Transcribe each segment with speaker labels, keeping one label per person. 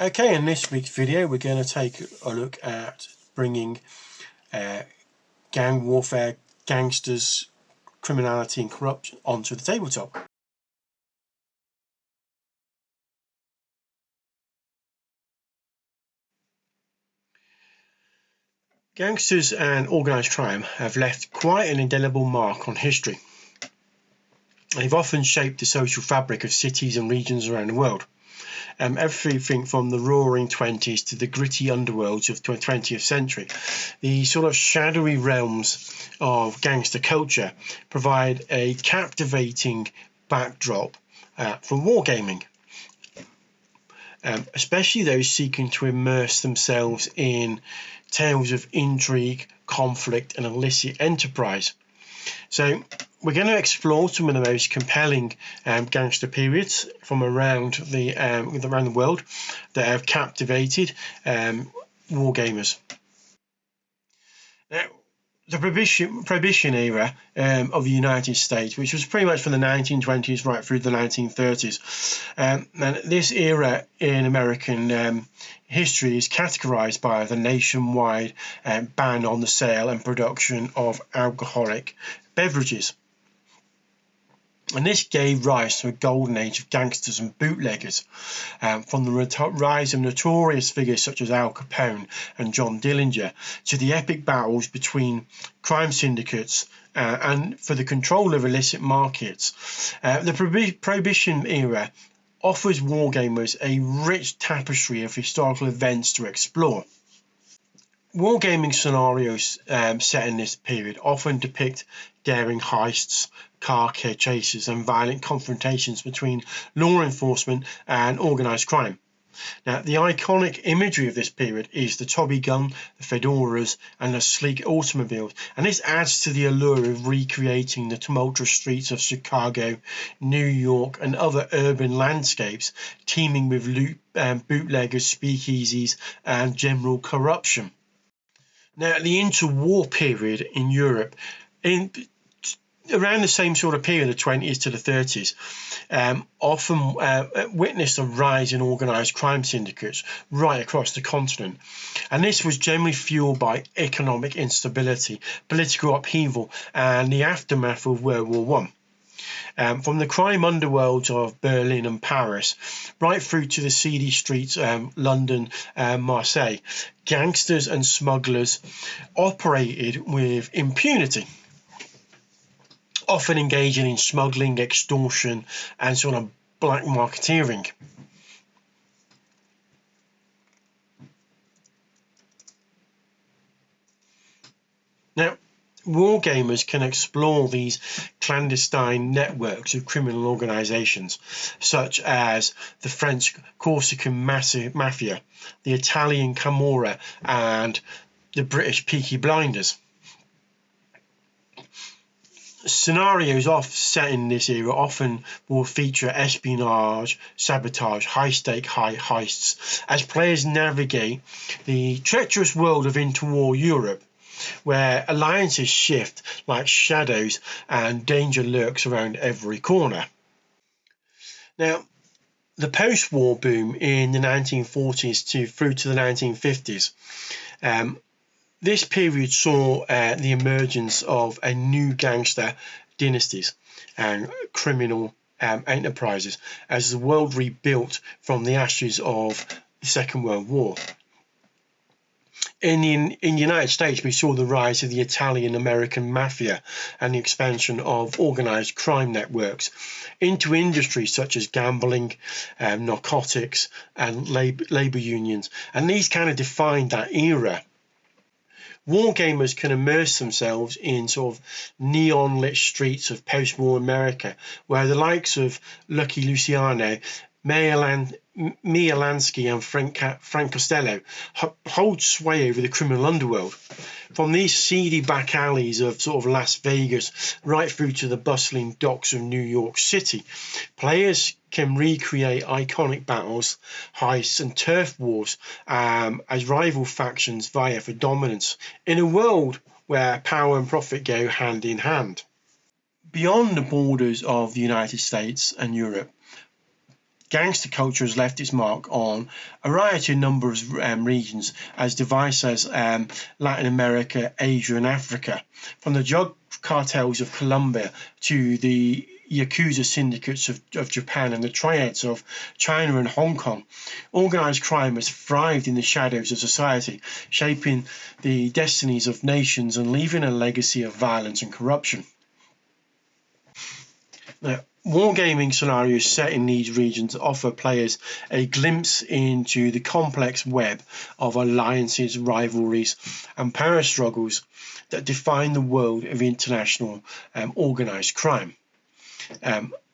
Speaker 1: Okay, in this week's video we're going to take a look at bringing gang warfare, gangsters, criminality and corruption onto the tabletop. Gangsters and organised crime have left quite an indelible mark on history. They've often shaped the social fabric of cities and regions around the world. Everything from the roaring 20s to the gritty underworlds of the 20th century. The sort of shadowy realms of gangster culture provide a captivating backdrop for wargaming, especially those seeking to immerse themselves in tales of intrigue, conflict and illicit enterprise. So we're going to explore some of the most compelling gangster periods from around the world that have captivated wargamers. Now, the prohibition era of the United States, which was pretty much from the 1920s right through the 1930s, and this era in American history is categorized by the nationwide ban on the sale and production of alcoholic beverages. And this gave rise to a golden age of gangsters and bootleggers, from the rise of notorious figures such as Al Capone and John Dillinger to the epic battles between crime syndicates and for the control of illicit markets. The Prohibition era offers wargamers a rich tapestry of historical events to explore. Wargaming scenarios set in this period often depict daring heists, car chases and violent confrontations between law enforcement and organised crime. Now, the iconic imagery of this period is the Tommy gun, the fedoras and the sleek automobiles, and this adds to the allure of recreating the tumultuous streets of Chicago, New York and other urban landscapes teeming with loot, bootleggers, speakeasies and general corruption. Now, the interwar period in Europe, around the same sort of period, the 20s to the 30s, often witnessed a rise in organised crime syndicates right across the continent. And this was generally fueled by economic instability, political upheaval and the aftermath of World War I. From the crime underworlds of Berlin and Paris, right through to the seedy streets of London and Marseille, gangsters and smugglers operated with impunity, often engaging in smuggling, extortion and sort of black marketeering. Now, wargamers can explore these clandestine networks of criminal organisations, such as the French Corsican Mafia, the Italian Camorra and the British Peaky Blinders. Scenarios set in this era often will feature espionage, sabotage, high-stake heists as players navigate the treacherous world of interwar Europe, where alliances shift like shadows and danger lurks around every corner. Now, the post-war boom in the 1940s through to the 1950s, this period saw the emergence of a new gangster dynasties and criminal enterprises as the world rebuilt from the ashes of the Second World War. In the United States, we saw the rise of the Italian-American mafia and the expansion of organised crime networks into industries such as gambling, narcotics and labour unions, and these kind of defined that era. Wargamers can immerse themselves in sort of neon-lit streets of post-war America, where the likes of Lucky Luciano, Mia Lansky and Frank Costello hold sway over the criminal underworld. From these seedy back alleys of sort of Las Vegas right through to the bustling docks of New York City, players can recreate iconic battles, heists and turf wars as rival factions vie for dominance in a world where power and profit go hand in hand. Beyond the borders of the United States and Europe, gangster culture has left its mark on a variety of number of regions as diverse as Latin America, Asia and Africa, from the drug cartels of Colombia to the Yakuza syndicates of Japan and the triads of China and Hong Kong. Organised crime has thrived in the shadows of society, shaping the destinies of nations and leaving a legacy of violence and corruption. Now, wargaming scenarios set in these regions offer players a glimpse into the complex web of alliances, rivalries and power struggles that define the world of international organised crime.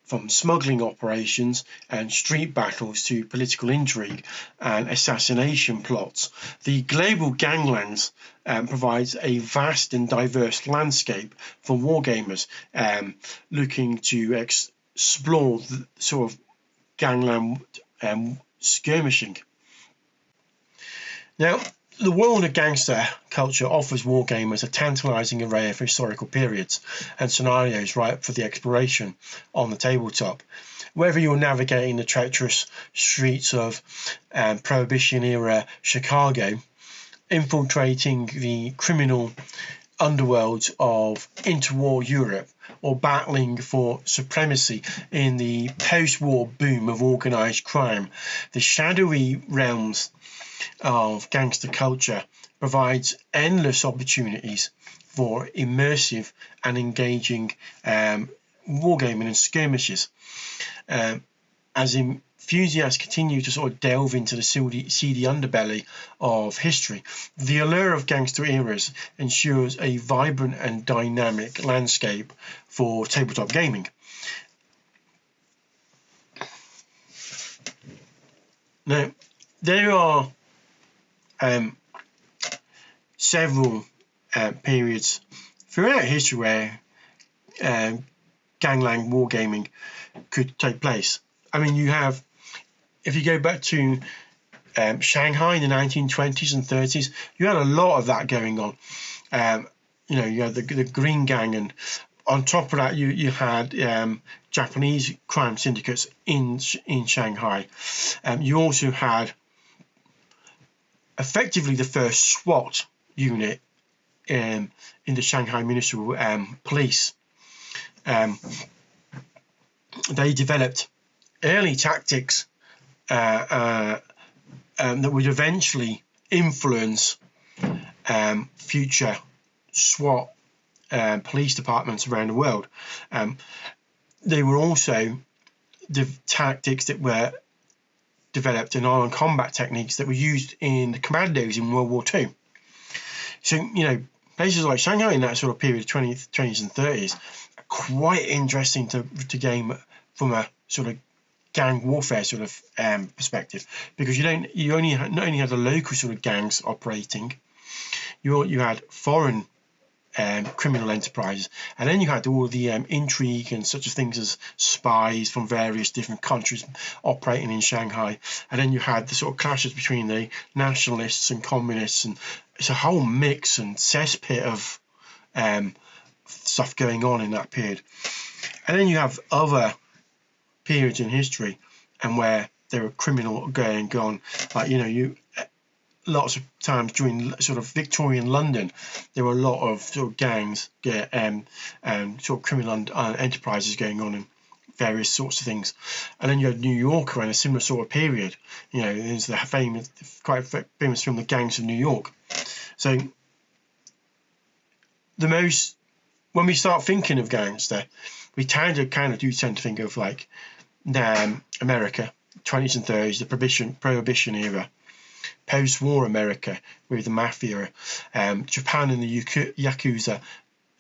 Speaker 1: From smuggling operations and street battles to political intrigue and assassination plots, the global ganglands provides a vast and diverse landscape for wargamers looking to explore the sort of gangland skirmishing. Now, the world of gangster culture offers wargamers a tantalising array of historical periods and scenarios ripe for the exploration on the tabletop. Whether you're navigating the treacherous streets of Prohibition-era Chicago, infiltrating the criminal underworlds of interwar Europe, or battling for supremacy in the post-war boom of organised crime, the shadowy realms of gangster culture provides endless opportunities for immersive and engaging wargaming and skirmishes. As enthusiasts continue to sort of delve into the seedy underbelly of history, the allure of gangster eras ensures a vibrant and dynamic landscape for tabletop gaming. Now, there are several periods throughout history where gangland wargaming could take place. I mean, you have, if you go back to Shanghai in the 1920s and 30s, you had a lot of that going on. You know, you had the Green Gang, and on top of that, you had Japanese crime syndicates in Shanghai. You also had effectively the first SWAT unit in the Shanghai Municipal Police. They developed early tactics that would eventually influence future SWAT police departments around the world. They were also the tactics that were developed in armed combat techniques that were used in the commandos in World War II. So, you know, places like Shanghai in that sort of period, 20s and 30s, are quite interesting to game from a sort of gang warfare sort of perspective, because not only had the local sort of gangs operating, you had foreign criminal enterprises, and then you had all the intrigue and such things as spies from various different countries operating in Shanghai, and then you had the sort of clashes between the nationalists and communists, and it's a whole mix and cesspit of stuff going on in that period. And then you have other periods in history and where there were criminal going on, like, you know, lots of times during sort of Victorian London, there were a lot of sort of gangs and sort of criminal enterprises going on and various sorts of things. And then you had New York around a similar sort of period. You know, there's the quite famous film, The Gangs of New York. So when we start thinking of gangster, we kind of do tend to think of like America, 20s and 30s, the Prohibition era, post-war America with the mafia, Japan and the Yakuza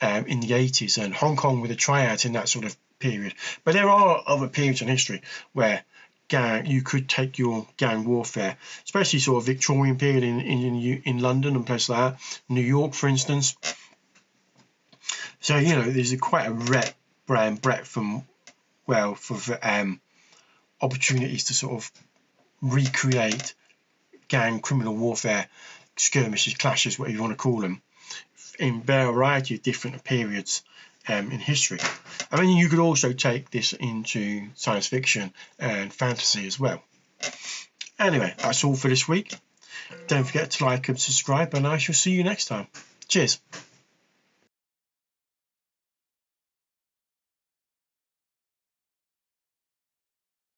Speaker 1: in the 80s, and Hong Kong with the triads in that sort of period. But there are other periods in history where you could take your gang warfare, especially sort of Victorian period in London and places like that, New York, for instance. So, you know, there's quite a breadth from wealth of opportunities to sort of recreate gang criminal warfare skirmishes, clashes, whatever you want to call them, in a variety of different periods in history. I mean, you could also take this into science fiction and fantasy as well. Anyway, that's all for this week. Don't forget to like and subscribe, and I shall see you next time. Cheers.